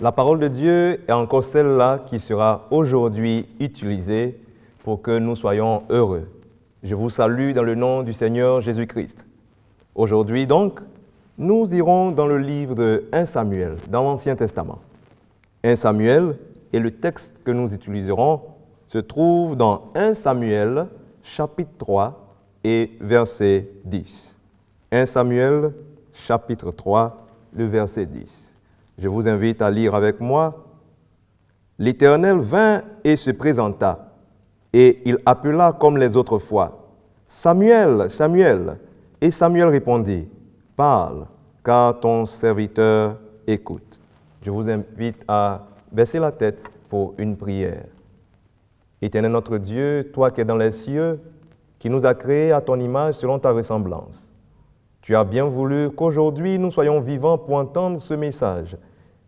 La parole de Dieu est encore celle-là qui sera aujourd'hui utilisée pour que nous soyons heureux. Je vous salue dans le nom du Seigneur Jésus-Christ. Aujourd'hui donc, nous irons dans le livre de 1 Samuel, dans l'Ancien Testament. 1 Samuel, et le texte que nous utiliserons se trouve dans 1 Samuel, chapitre 3 et verset 10. 1 Samuel, chapitre 3, le verset 10. Je vous invite à lire avec moi. « L'Éternel vint et se présenta, et il appela comme les autres fois. « Samuel, Samuel !» Et Samuel répondit, « Parle, car ton serviteur écoute. » Je vous invite à baisser la tête pour une prière. Éternel notre Dieu, toi qui es dans les cieux, qui nous as créés à ton image selon ta ressemblance, tu as bien voulu qu'aujourd'hui nous soyons vivants pour entendre ce message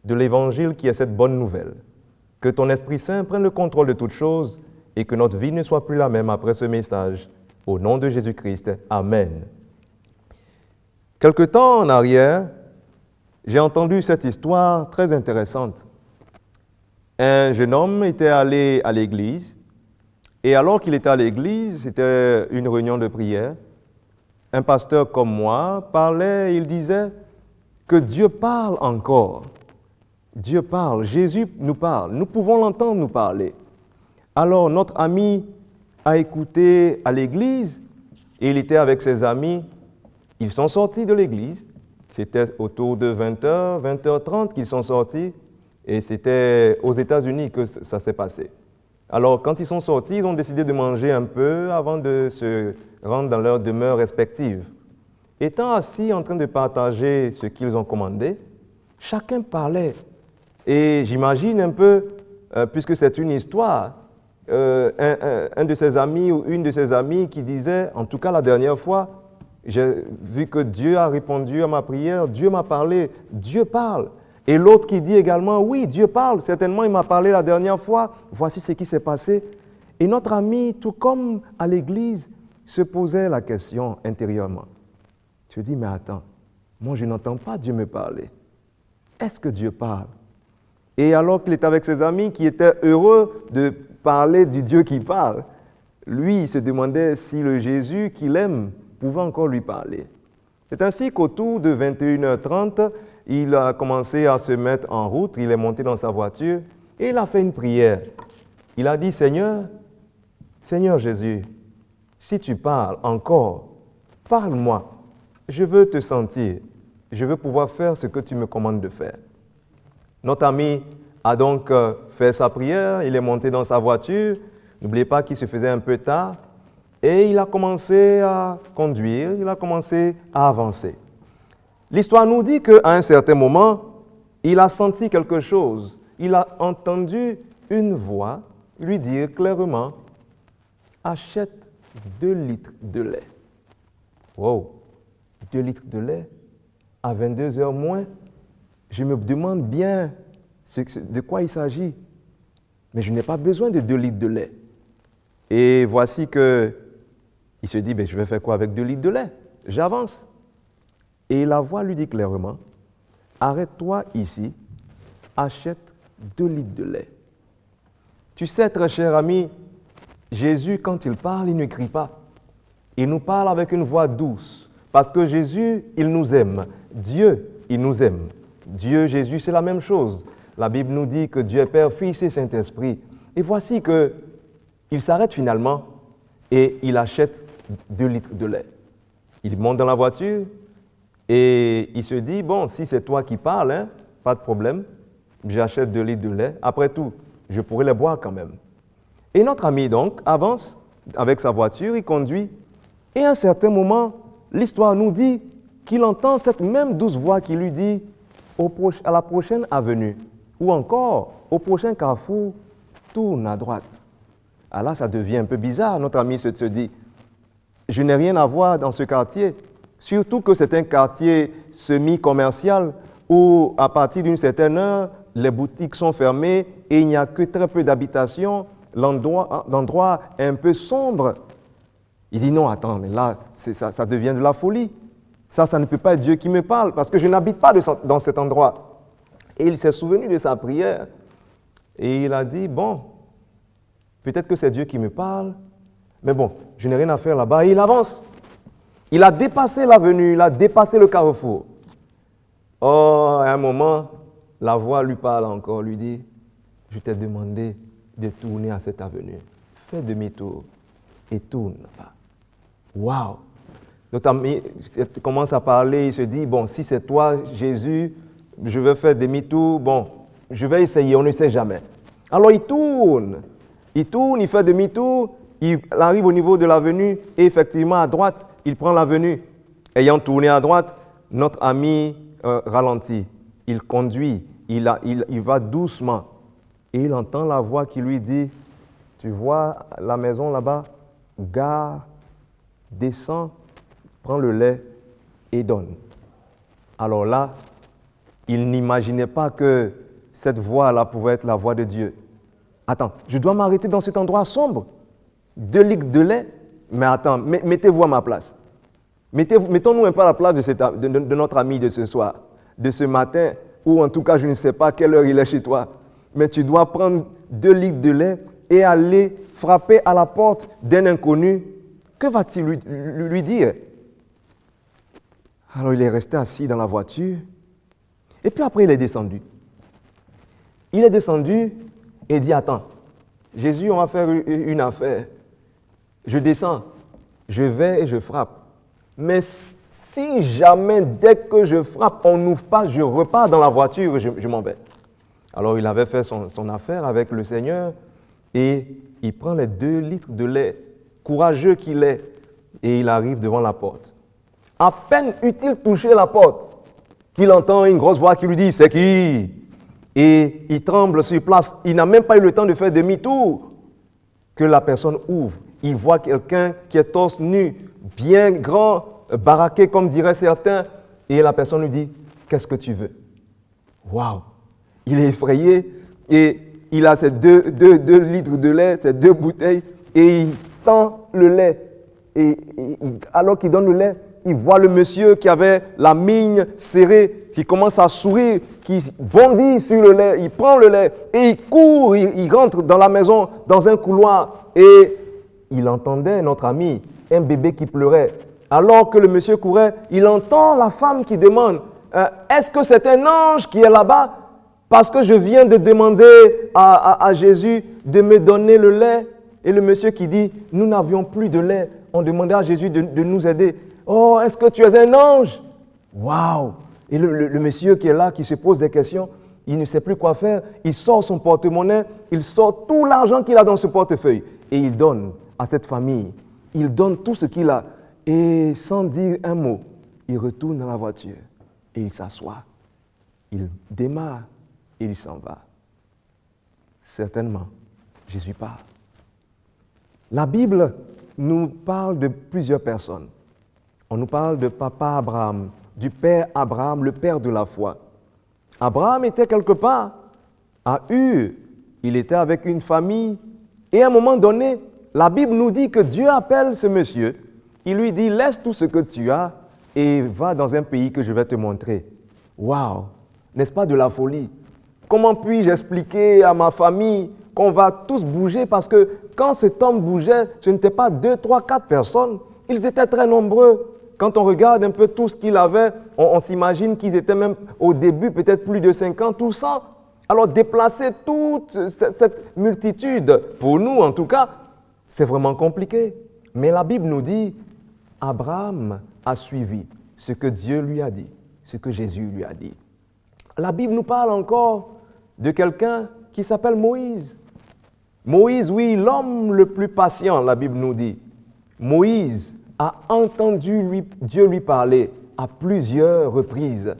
de l'Évangile qui est cette bonne nouvelle. Que ton Esprit Saint prenne le contrôle de toutes choses et que notre vie ne soit plus la même après ce message. Au nom de Jésus-Christ, Amen. Quelque temps en arrière, j'ai entendu cette histoire très intéressante. Un jeune homme était allé à l'église et alors qu'il était à l'église, c'était une réunion de prière, un pasteur comme moi parlait, il disait que Dieu parle encore. Dieu parle, Jésus nous parle, nous pouvons l'entendre nous parler. Alors notre ami a écouté à l'église et il était avec ses amis. Ils sont sortis de l'église, c'était autour de 20h, 20h30 qu'ils sont sortis et c'était aux États-Unis que ça s'est passé. Alors quand ils sont sortis, ils ont décidé de manger un peu avant de se rendre dans leurs demeures respectives. Étant assis en train de partager ce qu'ils ont commandé, chacun parlait. Et j'imagine un peu, puisque c'est une histoire, un de ses amis ou une de ses amies qui disait, en tout cas la dernière fois, j'ai vu que Dieu a répondu à ma prière, Dieu m'a parlé, Dieu parle. Et l'autre qui dit également, oui, Dieu parle, certainement il m'a parlé la dernière fois, voici ce qui s'est passé. Et notre ami, tout comme à l'église, se posait la question intérieurement. Je dis, mais attends, moi je n'entends pas Dieu me parler. Est-ce que Dieu parle? Et alors qu'il était avec ses amis qui étaient heureux de parler du Dieu qui parle, lui, il se demandait si le Jésus qu'il aime pouvait encore lui parler. C'est ainsi qu'autour de 21h30, il a commencé à se mettre en route, il est monté dans sa voiture et il a fait une prière. Il a dit, Seigneur Jésus, si tu parles encore, parle-moi. Je veux te sentir. Je veux pouvoir faire ce que tu me commandes de faire. Notre ami a donc fait sa prière, il est monté dans sa voiture. N'oubliez pas qu'il se faisait un peu tard. Et il a commencé à conduire, il a commencé à avancer. L'histoire nous dit qu'à un certain moment, il a senti quelque chose. Il a entendu une voix lui dire clairement, « Achète 2 litres de lait. » Wow, 2 litres de lait à 22h moins. Je me demande bien de quoi il s'agit. Mais je n'ai pas besoin de 2 litres de lait. Et voici que il se dit, je vais faire quoi avec 2 litres de lait? J'avance. Et la voix lui dit clairement, arrête-toi ici, achète 2 litres de lait. Tu sais, très cher ami, Jésus, quand il parle, il ne crie pas. Il nous parle avec une voix douce. Parce que Jésus, il nous aime. Dieu, il nous aime. Dieu, Jésus, c'est la même chose. La Bible nous dit que Dieu est Père, Fils et Saint-Esprit. Et voici qu'il s'arrête finalement et il achète 2 litres de lait. Il monte dans la voiture et il se dit, bon, si c'est toi qui parles, pas de problème, j'achète 2 litres de lait. Après tout, je pourrais les boire quand même. Et notre ami donc avance avec sa voiture, il conduit. Et à un certain moment, l'histoire nous dit qu'il entend cette même douce voix qui lui dit, à la prochaine avenue, ou encore au prochain carrefour, tourne à droite. Alors là, ça devient un peu bizarre. Notre ami se dit, je n'ai rien à voir dans ce quartier, surtout que c'est un quartier semi-commercial où, à partir d'une certaine heure, les boutiques sont fermées et il n'y a que très peu d'habitations, l'endroit est un peu sombre. Il dit non, attends, mais là, ça devient de la folie. Ça ne peut pas être Dieu qui me parle parce que je n'habite pas dans cet endroit. Et il s'est souvenu de sa prière. Et il a dit, bon, peut-être que c'est Dieu qui me parle, mais bon, je n'ai rien à faire là-bas. Et il avance. Il a dépassé l'avenue, il a dépassé le carrefour. Oh, à un moment, la voix lui parle encore, lui dit, je t'ai demandé de tourner à cette avenue. Fais demi-tour et tourne là-bas. Waouh! Notre ami commence à parler, il se dit, bon, si c'est toi, Jésus, je vais faire demi-tour, bon, je vais essayer, on ne sait jamais. Alors il tourne, il fait demi-tour, il arrive au niveau de l'avenue et effectivement à droite, il prend l'avenue. Ayant tourné à droite, notre ami ralentit, il conduit, il va doucement et il entend la voix qui lui dit, tu vois la maison là-bas, gare, descends, prends le lait et donne. Alors là, il n'imaginait pas que cette voix-là pouvait être la voix de Dieu. Attends, je dois m'arrêter dans cet endroit sombre. 2 litres de lait, mais attends, mettez-vous à ma place. Mettons-nous un peu à la place de notre ami de ce soir, de ce matin, ou en tout cas, je ne sais pas à quelle heure il est chez toi. Mais tu dois prendre 2 litres de lait et aller frapper à la porte d'un inconnu. Que va-t-il lui dire? Alors il est resté assis dans la voiture. Et puis après, il est descendu. Il est descendu et dit, attends, Jésus, on va faire une affaire. Je descends, je vais et je frappe. Mais si jamais, dès que je frappe, on n'ouvre pas, je repars dans la voiture, je m'en vais. Alors il avait fait son affaire avec le Seigneur et il prend les 2 litres de lait, courageux qu'il est, et il arrive devant la porte. À peine eut-il touché la porte qu'il entend une grosse voix qui lui dit « C'est qui ?» Et il tremble sur place. Il n'a même pas eu le temps de faire demi-tour que la personne ouvre. Il voit quelqu'un qui est torse nu, bien grand, baraqué comme diraient certains. Et la personne lui dit « Qu'est-ce que tu veux ?» Waouh! Il est effrayé et il a ces 2 litres de lait, ces 2 bouteilles et il tend le lait. Et alors qu'il donne le lait, il voit le monsieur qui avait la mine serrée, qui commence à sourire, qui bondit sur le lait, il prend le lait et il court, il rentre dans la maison, dans un couloir et il entendait notre ami, un bébé qui pleurait. Alors que le monsieur courait, il entend la femme qui demande « Est-ce que c'est un ange qui est là-bas? Parce que je viens de demander à Jésus de me donner le lait. » Et le monsieur qui dit « Nous n'avions plus de lait. On demandait à Jésus de nous aider. » « Oh, est-ce que tu es un ange? » Waouh! Et le monsieur qui est là, qui se pose des questions, il ne sait plus quoi faire. Il sort son porte-monnaie, il sort tout l'argent qu'il a dans ce portefeuille et il donne à cette famille. Il donne tout ce qu'il a et sans dire un mot, il retourne dans la voiture et il s'assoit. Il démarre et il s'en va. Certainement, Jésus part. La Bible nous parle de plusieurs personnes. On nous parle de papa Abraham, du père Abraham, le père de la foi. Abraham était quelque part à Ur. Il était avec une famille. Et à un moment donné, la Bible nous dit que Dieu appelle ce monsieur. Il lui dit, laisse tout ce que tu as et va dans un pays que je vais te montrer. Waouh! N'est-ce pas de la folie? Comment puis-je expliquer à ma famille qu'on va tous bouger? Parce que quand cet homme bougeait, ce n'était pas 2, 3, 4 personnes. Ils étaient très nombreux. Quand on regarde un peu tout ce qu'il avait, on s'imagine qu'ils étaient même au début peut-être plus de 50 ou 100. Alors déplacer toute cette multitude, pour nous en tout cas, c'est vraiment compliqué. Mais la Bible nous dit, Abraham a suivi ce que Dieu lui a dit, ce que Jésus lui a dit. La Bible nous parle encore de quelqu'un qui s'appelle Moïse. Moïse, oui, l'homme le plus patient, la Bible nous dit. Moïse a entendu Dieu lui parler à plusieurs reprises.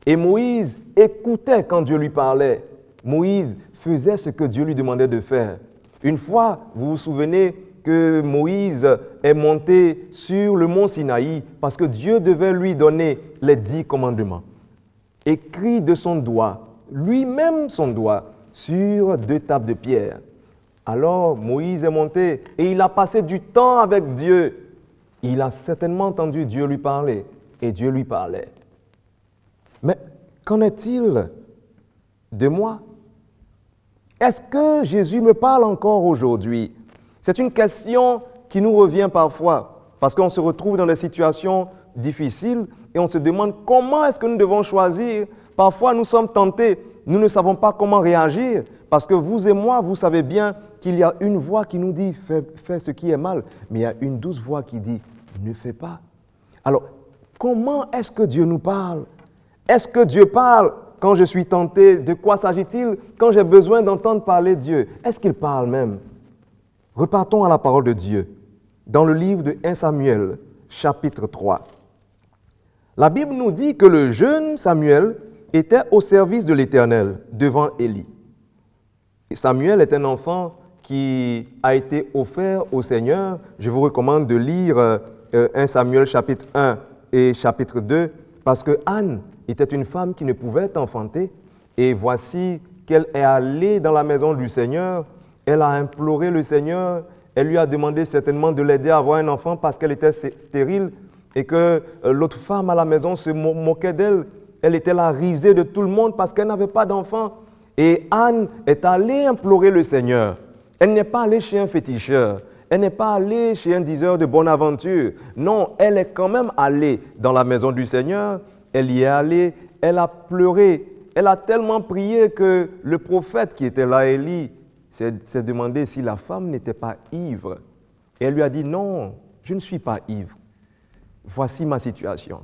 Et Moïse écoutait quand Dieu lui parlait. Moïse faisait ce que Dieu lui demandait de faire. Une fois, vous vous souvenez que Moïse est monté sur le mont Sinaï parce que Dieu devait lui donner les 10 commandements. Écrit de son doigt, lui-même son doigt, sur 2 tables de pierre. Alors Moïse est monté et il a passé du temps avec Dieu. Il a certainement entendu Dieu lui parler et Dieu lui parlait. Mais qu'en est-il de moi? Est-ce que Jésus me parle encore aujourd'hui? C'est une question qui nous revient parfois parce qu'on se retrouve dans des situations difficiles et on se demande comment est-ce que nous devons choisir. Parfois, nous sommes tentés, nous ne savons pas comment réagir parce que vous et moi, vous savez bien qu'il y a une voix qui nous dit « fais ce qui est mal », mais il y a une douce voix qui dit « ne fais pas ». Alors, comment est-ce que Dieu nous parle? Est-ce que Dieu parle quand je suis tenté? De quoi s'agit-il quand j'ai besoin d'entendre parler Dieu? Est-ce qu'il parle même? Repartons à la parole de Dieu, dans le livre de 1 Samuel, chapitre 3. La Bible nous dit que le jeune Samuel était au service de l'Éternel devant Élie. Et Samuel est un enfant qui a été offert au Seigneur. Je vous recommande de lire 1 Samuel chapitre 1 et chapitre 2, parce que Anne était une femme qui ne pouvait enfanter, et voici qu'elle est allée dans la maison du Seigneur, elle a imploré le Seigneur, elle lui a demandé certainement de l'aider à avoir un enfant parce qu'elle était stérile, et que l'autre femme à la maison se moquait d'elle, elle était la risée de tout le monde parce qu'elle n'avait pas d'enfant. Et Anne est allée implorer le Seigneur. Elle n'est pas allée chez un féticheur. Elle n'est pas allée chez un diseur de bonne aventure. Non, elle est quand même allée dans la maison du Seigneur. Elle y est allée, elle a pleuré. Elle a tellement prié que le prophète qui était là, Élie, s'est demandé si la femme n'était pas ivre. Et elle lui a dit, non, je ne suis pas ivre. Voici ma situation.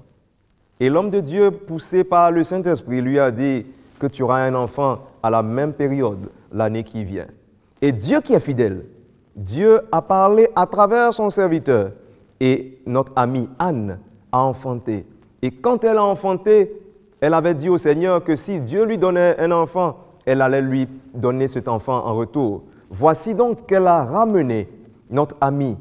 Et l'homme de Dieu, poussé par le Saint-Esprit, lui a dit que tu auras un enfant à la même période, l'année qui vient. Et Dieu qui est fidèle, Dieu a parlé à travers son serviteur. Et notre amie Anne a enfanté. Et quand elle a enfanté, elle avait dit au Seigneur que si Dieu lui donnait un enfant, elle allait lui donner cet enfant en retour. Voici donc qu'elle a ramené notre ami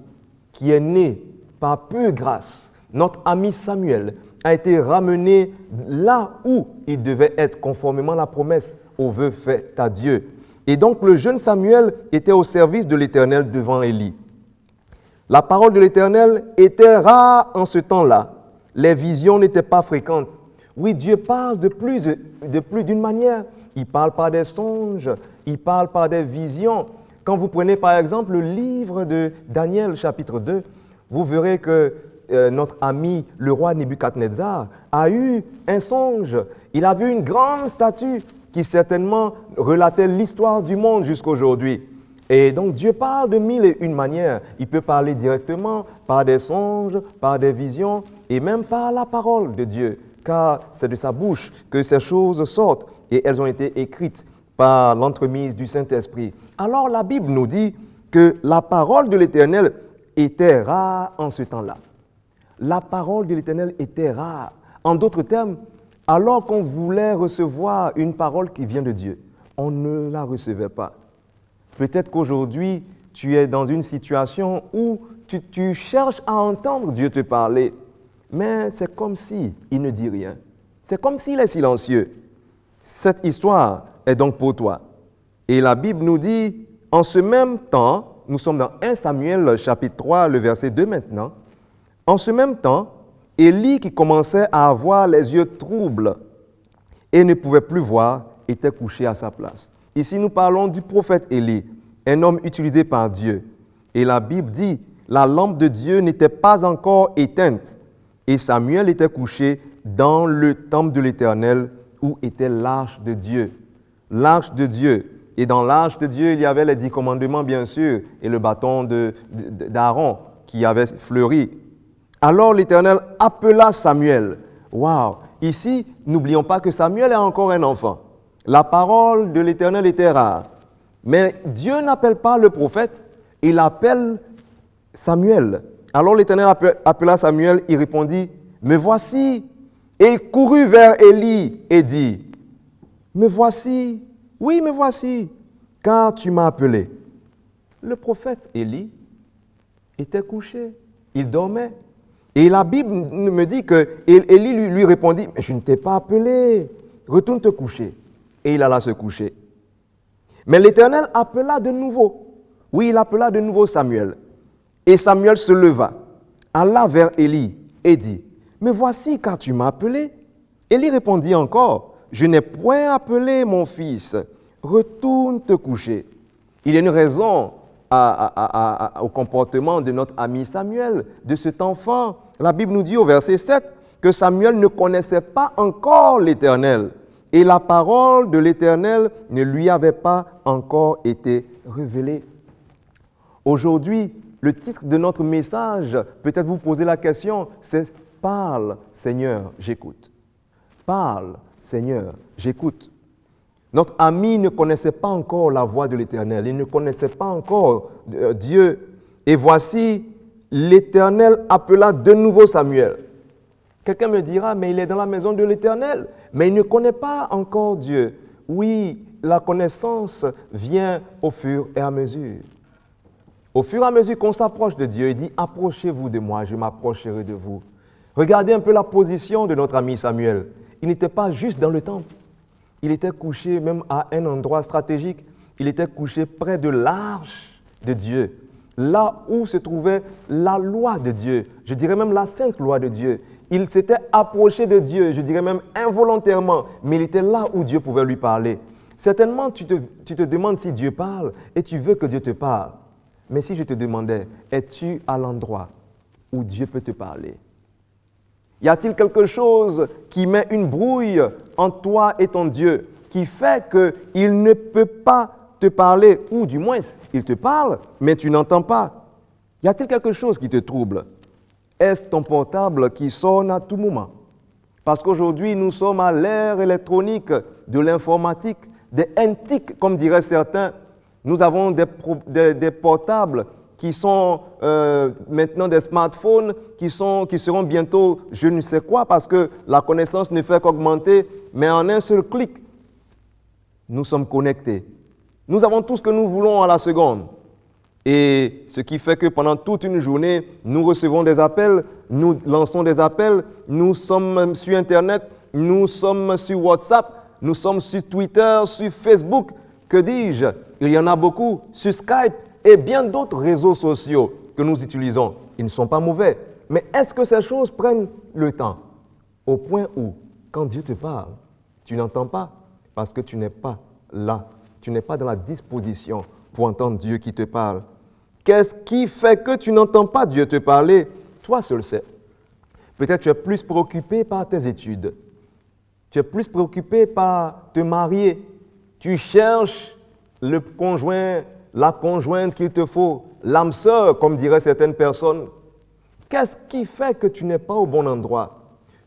qui est né par peu grâce. Notre ami Samuel a été ramené là où il devait être, conformément à la promesse au vœu fait à Dieu. Et donc le jeune Samuel était au service de l'Éternel devant Élie. La parole de l'Éternel était rare en ce temps-là. Les visions n'étaient pas fréquentes. Oui, Dieu parle de plus d'une manière. Il parle par des songes, il parle par des visions. Quand vous prenez par exemple le livre de Daniel, chapitre 2, vous verrez que notre ami, le roi Nebuchadnezzar, a eu un songe. Il a vu une grande statue qui certainement relatait l'histoire du monde jusqu'aujourd'hui. Et donc Dieu parle de mille et une manières. Il peut parler directement par des songes, par des visions et même par la parole de Dieu, car c'est de sa bouche que ces choses sortent et elles ont été écrites par l'entremise du Saint-Esprit. Alors la Bible nous dit que la parole de l'Éternel était rare en ce temps-là. La parole de l'Éternel était rare. En d'autres termes, alors qu'on voulait recevoir une parole qui vient de Dieu, on ne la recevait pas. Peut-être qu'aujourd'hui, tu es dans une situation où tu cherches à entendre Dieu te parler, mais c'est comme si il ne dit rien. C'est comme s'il est silencieux. Cette histoire est donc pour toi. Et la Bible nous dit, en ce même temps, nous sommes dans 1 Samuel chapitre 3, le verset 2 maintenant, en ce même temps, Élie, qui commençait à avoir les yeux troubles et ne pouvait plus voir, était couché à sa place. Ici, nous parlons du prophète Élie, un homme utilisé par Dieu. Et la Bible dit, la lampe de Dieu n'était pas encore éteinte et Samuel était couché dans le temple de l'Éternel où était l'arche de Dieu. L'arche de Dieu. Et dans l'arche de Dieu, il y avait les 10 commandements, bien sûr, et le bâton d'Aaron qui avait fleuri. Alors l'Éternel appela Samuel. Waouh! Ici, n'oublions pas que Samuel est encore un enfant. La parole de l'Éternel était rare. Mais Dieu n'appelle pas le prophète, il appelle Samuel. Alors l'Éternel appela Samuel, il répondit, « Me voici !» Et il courut vers Élie et dit, « Me voici, oui, me voici, car tu m'as appelé. » Le prophète Élie était couché, il dormait. Et la Bible me dit que Élie lui répondit, « Mais je ne t'ai pas appelé, retourne te coucher. » Et il alla se coucher. Mais l'Éternel appela de nouveau. Oui, il appela de nouveau Samuel. Et Samuel se leva, alla vers Élie et dit, « Me voici car tu m'as appelé. » Élie répondit encore, « je n'ai point appelé mon fils, retourne te coucher. » Il y a une raison au comportement de notre ami Samuel, de cet enfant. La Bible nous dit au verset 7 que Samuel ne connaissait pas encore l'Éternel et la parole de l'Éternel ne lui avait pas encore été révélée. Aujourd'hui, le titre de notre message, peut-être vous posez la question, c'est « Parle, Seigneur, j'écoute ». Parle, Seigneur, j'écoute. Notre ami ne connaissait pas encore la voix de l'Éternel, il ne connaissait pas encore Dieu. Et voici, l'Éternel appela de nouveau Samuel. Quelqu'un me dira, mais il est dans la maison de l'Éternel, mais il ne connaît pas encore Dieu. Oui, la connaissance vient au fur et à mesure. Au fur et à mesure qu'on s'approche de Dieu, il dit, approchez-vous de moi, je m'approcherai de vous. Regardez un peu la position de notre ami Samuel. Il n'était pas juste dans le temple. Il était couché même à un endroit stratégique. Il était couché près de l'arche de Dieu, là où se trouvait la loi de Dieu, je dirais même la sainte loi de Dieu. Il s'était approché de Dieu, je dirais même involontairement, mais il était là où Dieu pouvait lui parler. Certainement, tu te demandes si Dieu parle et tu veux que Dieu te parle. Mais si je te demandais, es-tu à l'endroit où Dieu peut te parler? Y a-t-il quelque chose qui met une brouille entre toi et ton Dieu, qui fait qu'il ne peut pas te parler, ou du moins, il te parle, mais tu n'entends pas? Y a-t-il quelque chose qui te trouble? Est-ce ton portable qui sonne à tout moment? Parce qu'aujourd'hui, nous sommes à l'ère électronique, de l'informatique, des NTIC, comme diraient certains. Nous avons des portables qui sont maintenant des smartphones, qui seront bientôt je ne sais quoi, parce que la connaissance ne fait qu'augmenter, mais en un seul clic, nous sommes connectés. Nous avons tout ce que nous voulons à la seconde. Et ce qui fait que pendant toute une journée, nous recevons des appels, nous lançons des appels, nous sommes sur Internet, nous sommes sur WhatsApp, nous sommes sur Twitter, sur Facebook, que dis-je? Il y en a beaucoup, sur Skype et bien d'autres réseaux sociaux que nous utilisons. Ils ne sont pas mauvais. Mais est-ce que ces choses prennent le temps? Au point où, quand Dieu te parle, tu n'entends pas parce que tu n'es pas là. Tu n'es pas dans la disposition pour entendre Dieu qui te parle. Qu'est-ce qui fait que tu n'entends pas Dieu te parler? Toi seul sais. Peut-être tu es plus préoccupé par tes études. Tu es plus préoccupé par te marier. Tu cherches le conjoint, la conjointe qu'il te faut, l'âme sœur, comme diraient certaines personnes. Qu'est-ce qui fait que tu n'es pas au bon endroit?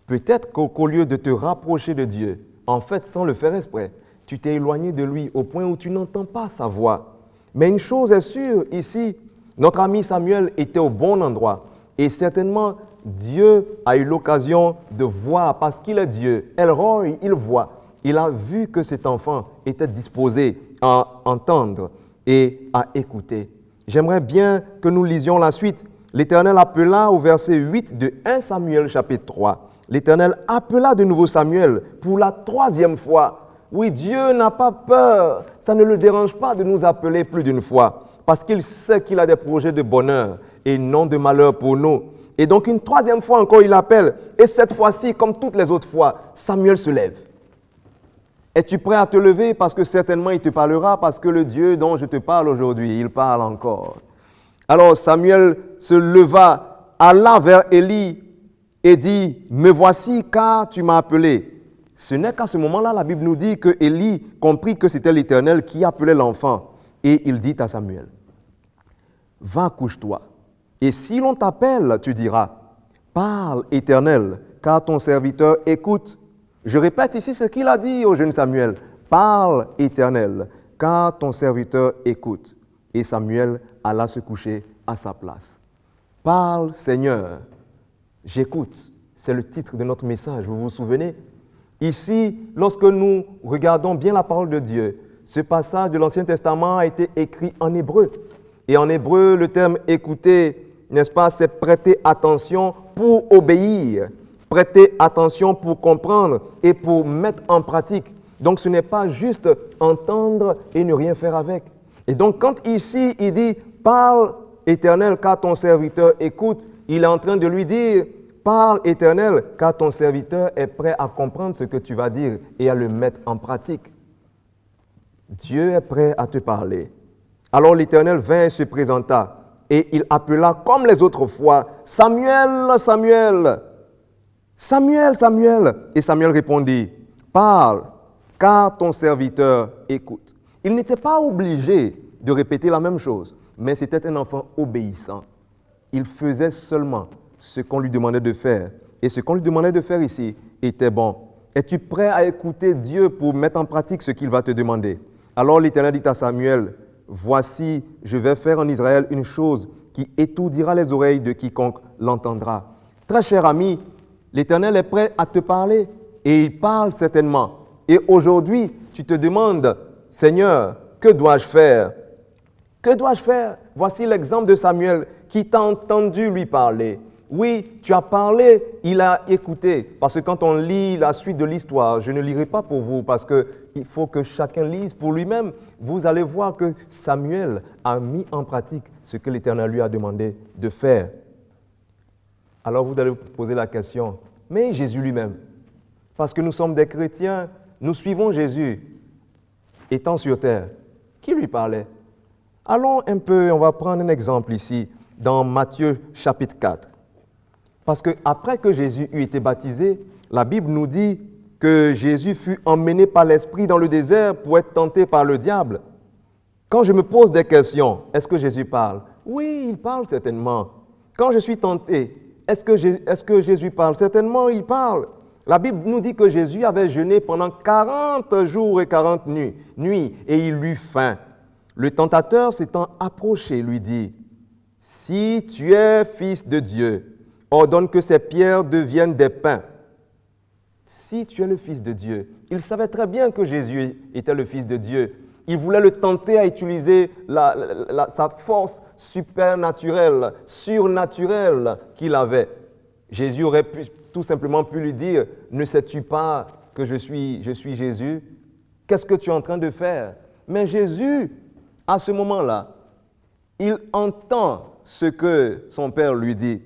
Peut-être qu'au lieu de te rapprocher de Dieu, en fait, sans le faire exprès, tu t'es éloigné de lui au point où tu n'entends pas sa voix. Mais une chose est sûre, ici, notre ami Samuel était au bon endroit. Et certainement, Dieu a eu l'occasion de voir, parce qu'il est Dieu. El Roi, il voit. Il a vu que cet enfant était disposé à entendre et à écouter. J'aimerais bien que nous lisions la suite. L'Éternel appela au verset 8 de 1 Samuel chapitre 3. L'Éternel appela de nouveau Samuel pour la 3e fois. Oui, Dieu n'a pas peur. Ça ne le dérange pas de nous appeler plus d'une fois parce qu'il sait qu'il a des projets de bonheur et non de malheur pour nous. Et donc une 3e fois encore, il appelle. Et cette fois-ci, comme toutes les autres fois, Samuel se lève. Es-tu prêt à te lever? Parce que certainement il te parlera, parce que le Dieu dont je te parle aujourd'hui, il parle encore. Alors Samuel se leva, alla vers Élie et dit, « Me voici car tu m'as appelé. » Ce n'est qu'à ce moment-là, la Bible nous dit que Élie comprit que c'était l'Éternel qui appelait l'enfant. Et il dit à Samuel, « Va, couche-toi. Et si l'on t'appelle, tu diras, « Parle, Éternel, car ton serviteur écoute. » Je répète ici ce qu'il a dit au jeune Samuel, « Parle, Éternel, car ton serviteur écoute. » Et Samuel alla se coucher à sa place. « Parle, Seigneur, j'écoute. » C'est le titre de notre message, vous vous souvenez? Ici, lorsque nous regardons bien la parole de Dieu, ce passage de l'Ancien Testament a été écrit en hébreu. Et en hébreu, le terme « écouter », n'est-ce pas, c'est prêter attention pour obéir, prêter attention pour comprendre et pour mettre en pratique. Donc, ce n'est pas juste entendre et ne rien faire avec. Et donc, quand ici, il dit « Parle, Éternel, car ton serviteur écoute », il est en train de lui dire « Parle, Éternel, car ton serviteur est prêt à comprendre ce que tu vas dire et à le mettre en pratique. Dieu est prêt à te parler. Alors l'Éternel vint et se présenta, et il appela comme les autres fois, « Samuel, Samuel !» « Samuel, Samuel !» Et Samuel répondit, « Parle, car ton serviteur écoute. » Il n'était pas obligé de répéter la même chose, mais c'était un enfant obéissant. Il faisait seulement ce qu'on lui demandait de faire. Et ce qu'on lui demandait de faire ici était bon. Es-tu prêt à écouter Dieu pour mettre en pratique ce qu'il va te demander? Alors l'Éternel dit à Samuel, « Voici, je vais faire en Israël une chose qui étourdira les oreilles de quiconque l'entendra. » Très cher ami, l'Éternel est prêt à te parler et il parle certainement. Et aujourd'hui, tu te demandes, « Seigneur, que dois-je faire? Que dois-je faire? » Voici l'exemple de Samuel qui t'a entendu lui parler. Oui, tu as parlé, il a écouté. Parce que quand on lit la suite de l'histoire, je ne lirai pas pour vous parce qu'il faut que chacun lise pour lui-même. Vous allez voir que Samuel a mis en pratique ce que l'Éternel lui a demandé de faire. Alors vous allez vous poser la question, mais Jésus lui-même, parce que nous sommes des chrétiens, nous suivons Jésus, étant sur terre, qui lui parlait? Allons un peu, on va prendre un exemple ici, dans Matthieu chapitre 4. Parce qu'après que Jésus eut été baptisé, la Bible nous dit que Jésus fut emmené par l'Esprit dans le désert pour être tenté par le diable. Quand je me pose des questions, est-ce que Jésus parle? Oui, il parle certainement. Quand je suis tenté, est-ce que Jésus parle? Certainement, il parle. La Bible nous dit que Jésus avait jeûné pendant 40 jours et 40 nuits et il eut faim. Le tentateur s'étant approché lui dit, « Si tu es fils de Dieu, ordonne que ces pierres deviennent des pains. » Si tu es le fils de Dieu, il savait très bien que Jésus était le fils de Dieu. Il voulait le tenter à utiliser sa force supernaturelle, surnaturelle qu'il avait. Jésus aurait tout simplement pu lui dire, « Ne sais-tu pas que je suis Jésus? Qu'est-ce que tu es en train de faire? » Mais Jésus, à ce moment-là, il entend ce que son Père lui dit.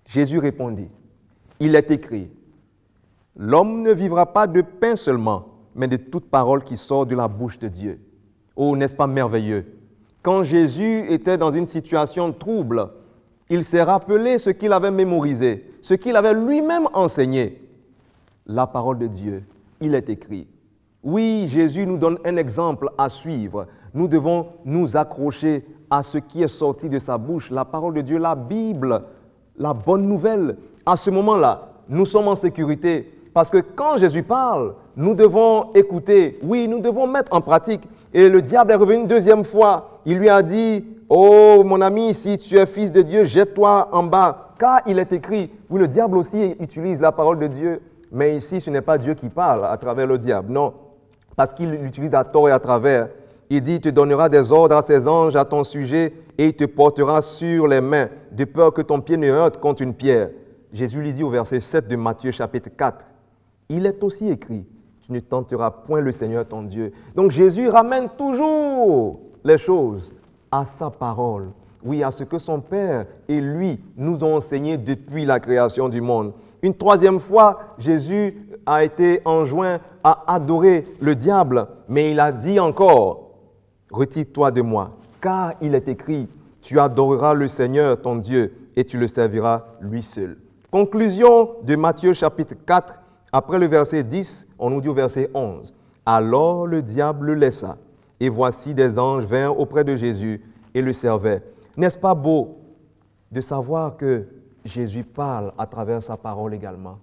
Jésus répondit, « Il est écrit, l'homme ne vivra pas de pain seulement, mais de toute parole qui sort de la bouche de Dieu. » Oh, n'est-ce pas merveilleux? Quand Jésus était dans une situation trouble, il s'est rappelé ce qu'il avait mémorisé, ce qu'il avait lui-même enseigné. La parole de Dieu, il est écrit. Oui, Jésus nous donne un exemple à suivre. Nous devons nous accrocher à ce qui est sorti de sa bouche, la parole de Dieu, la Bible, la bonne nouvelle. À ce moment-là, nous sommes en sécurité. Parce que quand Jésus parle, nous devons écouter. Oui, nous devons mettre en pratique. Et le diable est revenu une deuxième fois. Il lui a dit, « Oh, mon ami, si tu es fils de Dieu, jette-toi en bas. » Car il est écrit. Oui, le diable aussi utilise la parole de Dieu. Mais ici, ce n'est pas Dieu qui parle à travers le diable. Non, parce qu'il l'utilise à tort et à travers. Il dit, « Tu donneras des ordres à ses anges à ton sujet et il te portera sur les mains, de peur que ton pied ne heurte contre une pierre. » Jésus lui dit au verset 7 de Matthieu chapitre 4, « Il est aussi écrit, tu ne tenteras point le Seigneur ton Dieu. » Donc Jésus ramène toujours les choses à sa parole. Oui, à ce que son Père et lui nous ont enseigné depuis la création du monde. Une troisième fois, Jésus a été enjoint à adorer le diable, mais il a dit encore, « Retire-toi de moi, car il est écrit, tu adoreras le Seigneur ton Dieu et tu le serviras lui seul. » Conclusion de Matthieu chapitre 4, après le verset 10, on nous dit au verset 11, « Alors le diable le laissa, et voici des anges vinrent auprès de Jésus et le servaient. » N'est-ce pas beau de savoir que Jésus parle à travers sa parole également?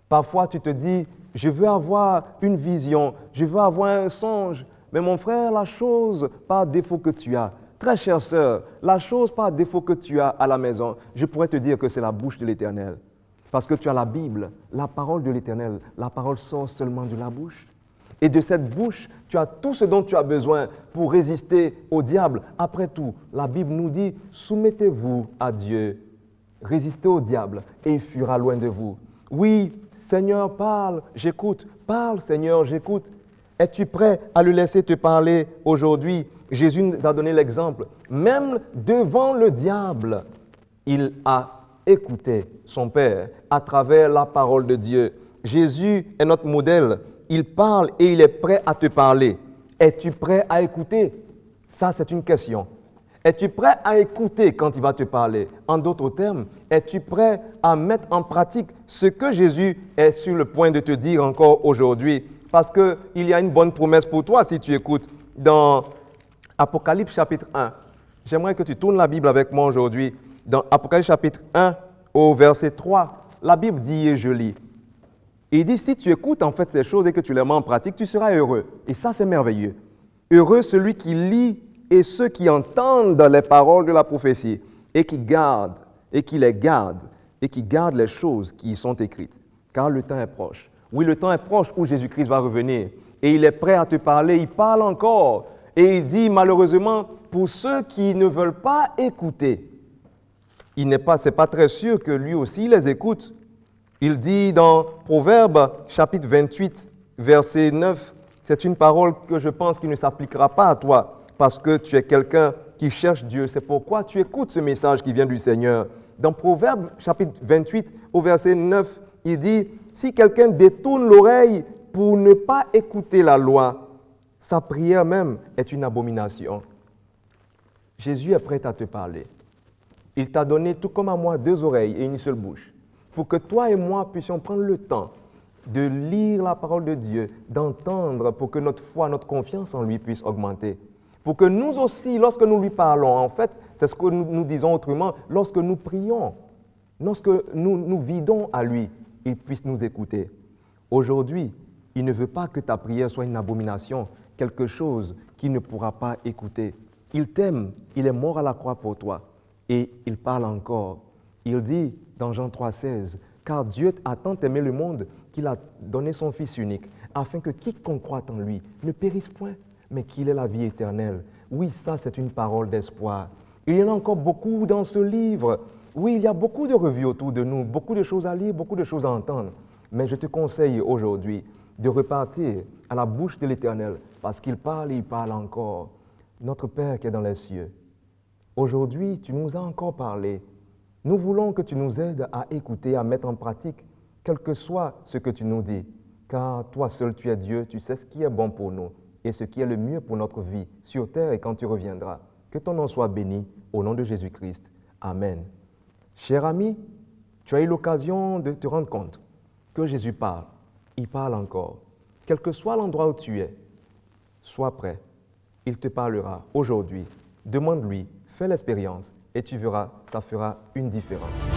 Parfois tu te dis, je veux avoir une vision, je veux avoir un songe, mais mon frère, la chose par défaut que tu as, très chère sœur, la chose par défaut que tu as à la maison, je pourrais te dire que c'est la bouche de l'Éternel. Parce que tu as la Bible, la parole de l'Éternel, la parole sort seulement de la bouche. Et de cette bouche, tu as tout ce dont tu as besoin pour résister au diable. Après tout, la Bible nous dit, soumettez-vous à Dieu, résistez au diable et il fuira loin de vous. Oui, Seigneur, parle, j'écoute. Parle, Seigneur, j'écoute. Es-tu prêt à le laisser te parler aujourd'hui? Jésus nous a donné l'exemple. Même devant le diable, il a écouter son Père à travers la parole de Dieu. Jésus est notre modèle. Il parle et il est prêt à te parler. Es-tu prêt à écouter? Ça, c'est une question. Es-tu prêt à écouter quand il va te parler? En d'autres termes, es-tu prêt à mettre en pratique ce que Jésus est sur le point de te dire encore aujourd'hui? Parce qu'il y a une bonne promesse pour toi si tu écoutes. Dans Apocalypse chapitre 1, j'aimerais que tu tournes la Bible avec moi aujourd'hui. Dans Apocalypse chapitre 1 au verset 3, la Bible dit et je lis. Il dit, si tu écoutes en fait ces choses et que tu les mets en pratique, tu seras heureux. Et ça, c'est merveilleux. Heureux celui qui lit et ceux qui entendent les paroles de la prophétie et qui gardent, et qui les gardent, et qui gardent les choses qui y sont écrites. Car le temps est proche. Oui, le temps est proche où Jésus-Christ va revenir. Et il est prêt à te parler, il parle encore. Et il dit, malheureusement, pour ceux qui ne veulent pas écouter, c'est pas très sûr que lui aussi les écoute. Il dit dans Proverbes chapitre 28, verset 9, c'est une parole que je pense qui ne s'appliquera pas à toi parce que tu es quelqu'un qui cherche Dieu. C'est pourquoi tu écoutes ce message qui vient du Seigneur. Dans Proverbes chapitre 28, au verset 9, il dit, si quelqu'un détourne l'oreille pour ne pas écouter la loi, sa prière même est une abomination. Jésus est prêt à te parler. Il t'a donné, tout comme à moi, 2 oreilles et une seule bouche, pour que toi et moi puissions prendre le temps de lire la parole de Dieu, d'entendre, pour que notre foi, notre confiance en lui puisse augmenter. Pour que nous aussi, lorsque nous lui parlons, en fait, c'est ce que nous disons autrement, lorsque nous prions, lorsque nous vidons à lui, il puisse nous écouter. Aujourd'hui, il ne veut pas que ta prière soit une abomination, quelque chose qu'il ne pourra pas écouter. Il t'aime, il est mort à la croix pour toi. Et il parle encore. Il dit dans Jean 3,16, « Car Dieu a tant aimé le monde qu'il a donné son Fils unique, afin que quiconque croit en lui ne périsse point, mais qu'il ait la vie éternelle. » Oui, ça c'est une parole d'espoir. Il y en a encore beaucoup dans ce livre. Oui, il y a beaucoup de revues autour de nous, beaucoup de choses à lire, beaucoup de choses à entendre. Mais je te conseille aujourd'hui de repartir à la bouche de l'Éternel, parce qu'il parle et il parle encore. Notre Père qui est dans les cieux, aujourd'hui, tu nous as encore parlé. Nous voulons que tu nous aides à écouter, à mettre en pratique, quel que soit ce que tu nous dis. Car toi seul, tu es Dieu, tu sais ce qui est bon pour nous et ce qui est le mieux pour notre vie sur terre et quand tu reviendras. Que ton nom soit béni au nom de Jésus-Christ. Amen. Cher ami, tu as eu l'occasion de te rendre compte que Jésus parle. Il parle encore. Quel que soit l'endroit où tu es, sois prêt. Il te parlera aujourd'hui. Demande-lui, fais l'expérience et tu verras, ça fera une différence.